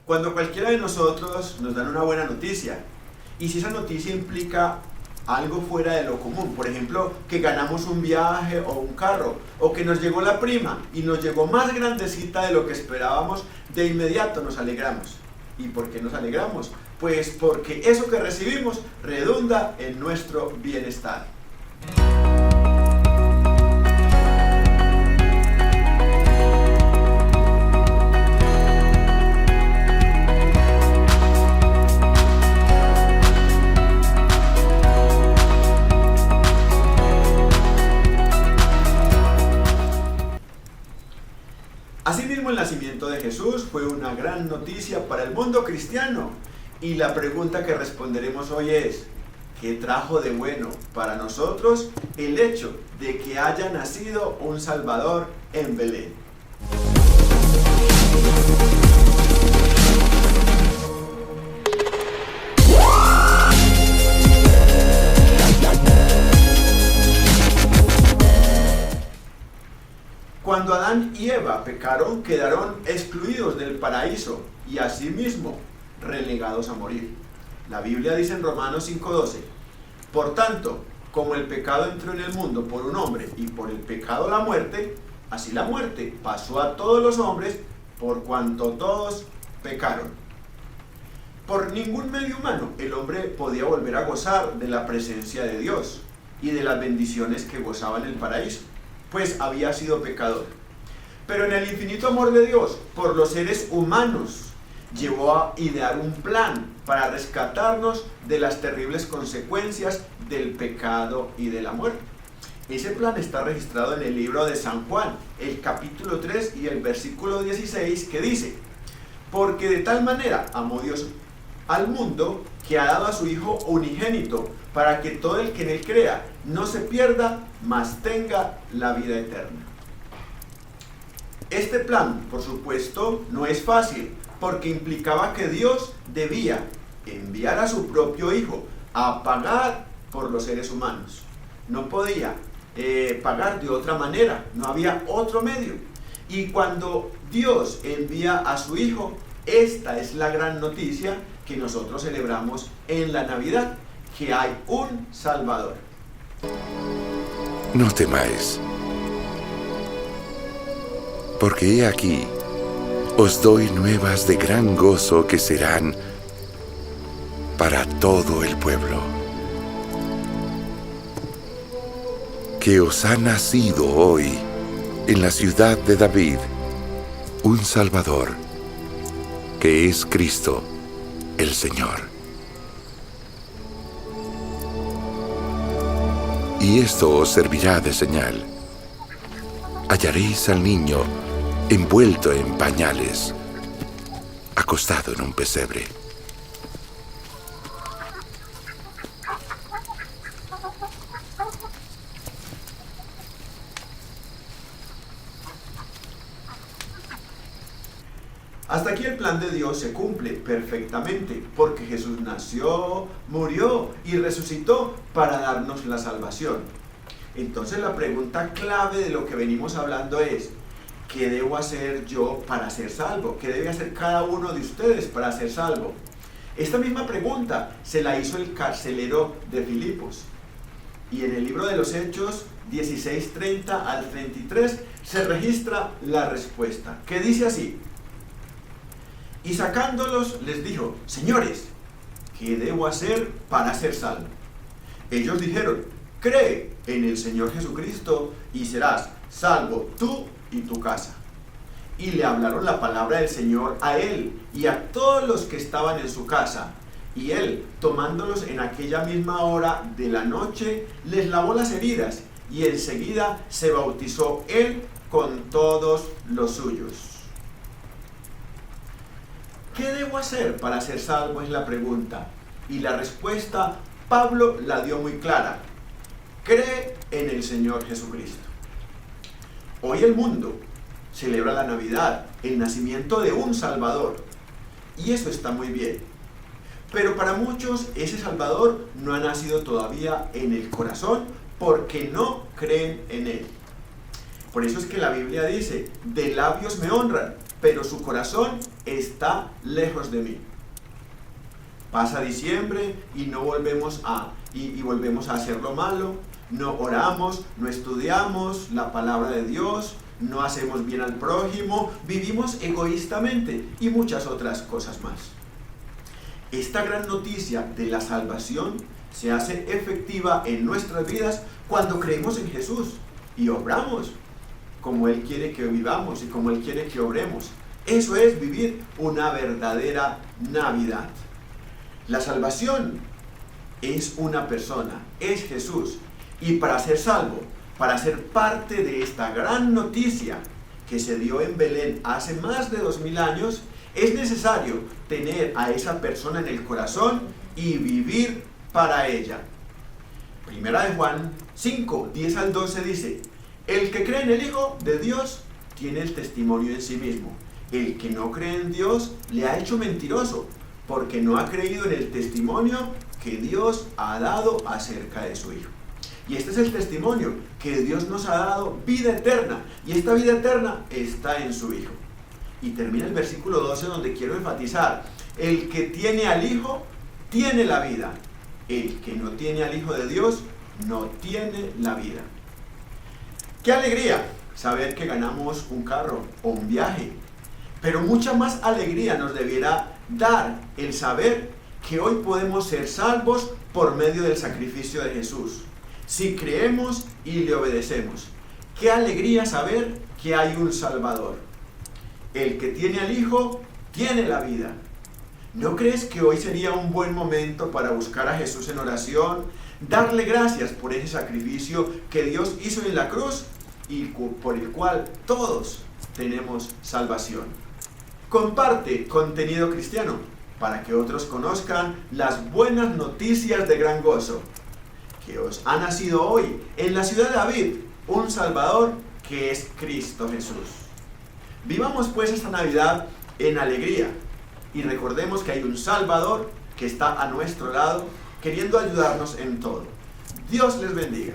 Cuando cualquiera de nosotros nos dan una buena noticia, y si esa noticia implica algo fuera de lo común, por ejemplo, que ganamos un viaje o un carro, o que nos llegó la prima y nos llegó más grandecita de lo que esperábamos, de inmediato nos alegramos. ¿Y por qué nos alegramos? Pues porque eso que recibimos redunda en nuestro bienestar. Asimismo, el nacimiento de Jesús fue una gran noticia para el mundo cristiano. Y la pregunta que responderemos hoy es: ¿qué trajo de bueno para nosotros el hecho de que haya nacido un Salvador en Belén? Cuando Adán y Eva pecaron, quedaron excluidos del paraíso y asimismo relegados a morir. La Biblia dice en Romanos 5:12: por tanto, como el pecado entró en el mundo por un hombre y por el pecado la muerte, así la muerte pasó a todos los hombres por cuanto todos pecaron. Por ningún medio humano el hombre podía volver a gozar de la presencia de Dios y de las bendiciones que gozaba en el paraíso, pues había sido pecador. Pero en el infinito amor de Dios por los seres humanos, llevó a idear un plan para rescatarnos de las terribles consecuencias del pecado y de la muerte. Ese plan está registrado en el libro de San Juan, el capítulo 3 y el versículo 16, que dice: porque de tal manera amó Dios al mundo que ha dado a su Hijo unigénito, para que todo el que en él crea no se pierda, mas tenga la vida eterna. Este plan, por supuesto, no es fácil, porque implicaba que Dios debía enviar a su propio Hijo a pagar por los seres humanos. No podía pagar de otra manera, no había otro medio. Y cuando Dios envía a su Hijo, esta es la gran noticia que nosotros celebramos en la Navidad, que hay un Salvador. No temáis, porque he aquí, os doy nuevas de gran gozo que serán para todo el pueblo. Que os ha nacido hoy en la ciudad de David un Salvador, que es Cristo el Señor. Y esto os servirá de señal: hallaréis al niño envuelto en pañales, acostado en un pesebre. Hasta aquí el plan de Dios se cumple perfectamente, porque Jesús nació, murió y resucitó para darnos la salvación. Entonces la pregunta clave de lo que venimos hablando es: ¿qué debo hacer yo para ser salvo? ¿Qué debe hacer cada uno de ustedes para ser salvo? Esta misma pregunta se la hizo el carcelero de Filipos. Y en el libro de los Hechos 16:30 al 33 se registra la respuesta, que dice así: y sacándolos les dijo: señores, ¿qué debo hacer para ser salvo? Ellos dijeron: cree en el Señor Jesucristo y serás salvo tú y tu casa. Y le hablaron la palabra del Señor a él y a todos los que estaban en su casa. Y él, tomándolos en aquella misma hora de la noche, les lavó las heridas, y enseguida se bautizó él con todos los suyos. ¿Qué debo hacer para ser salvo? Es la pregunta. Y la respuesta Pablo la dio muy clara: cree en el Señor Jesucristo. Hoy el mundo celebra la Navidad, el nacimiento de un Salvador, y eso está muy bien. Pero para muchos ese Salvador no ha nacido todavía en el corazón, porque no creen en él. Por eso es que la Biblia dice: de labios me honran, pero su corazón está lejos de mí. Pasa diciembre y no volvemos a hacer lo malo, no oramos, no estudiamos la palabra de Dios, no hacemos bien al prójimo, vivimos egoístamente y muchas otras cosas más. Esta gran noticia de la salvación se hace efectiva en nuestras vidas cuando creemos en Jesús y obramos como Él quiere que vivamos y como Él quiere que obremos. Eso es vivir una verdadera Navidad. La salvación es una persona, es Jesús. Y para ser salvo, para ser parte de esta gran noticia que se dio en Belén hace más de 2000 años, es necesario tener a esa persona en el corazón y vivir para ella. Primera de Juan 5, 10 al 12 dice: el que cree en el Hijo de Dios tiene el testimonio en sí mismo. El que no cree en Dios le ha hecho mentiroso, porque no ha creído en el testimonio que Dios ha dado acerca de su Hijo. Y este es el testimonio, que Dios nos ha dado vida eterna, y esta vida eterna está en su Hijo. Y termina el versículo 12 donde quiero enfatizar: el que tiene al Hijo tiene la vida. El que no tiene al Hijo de Dios no tiene la vida. ¡Qué alegría saber que ganamos un carro o un viaje! Pero mucha más alegría nos debiera dar el saber que hoy podemos ser salvos por medio del sacrificio de Jesús, si creemos y le obedecemos. ¡Qué alegría saber que hay un Salvador! El que tiene al Hijo tiene la vida. ¿No crees que hoy sería un buen momento para buscar a Jesús en oración, darle gracias por ese sacrificio que Dios hizo en la cruz y por el cual todos tenemos salvación? Comparte contenido cristiano para que otros conozcan las buenas noticias de gran gozo, que os ha nacido hoy en la ciudad de David un Salvador, que es Cristo Jesús. Vivamos pues esta Navidad en alegría y recordemos que hay un Salvador que está a nuestro lado, queriendo ayudarnos en todo. Dios les bendiga.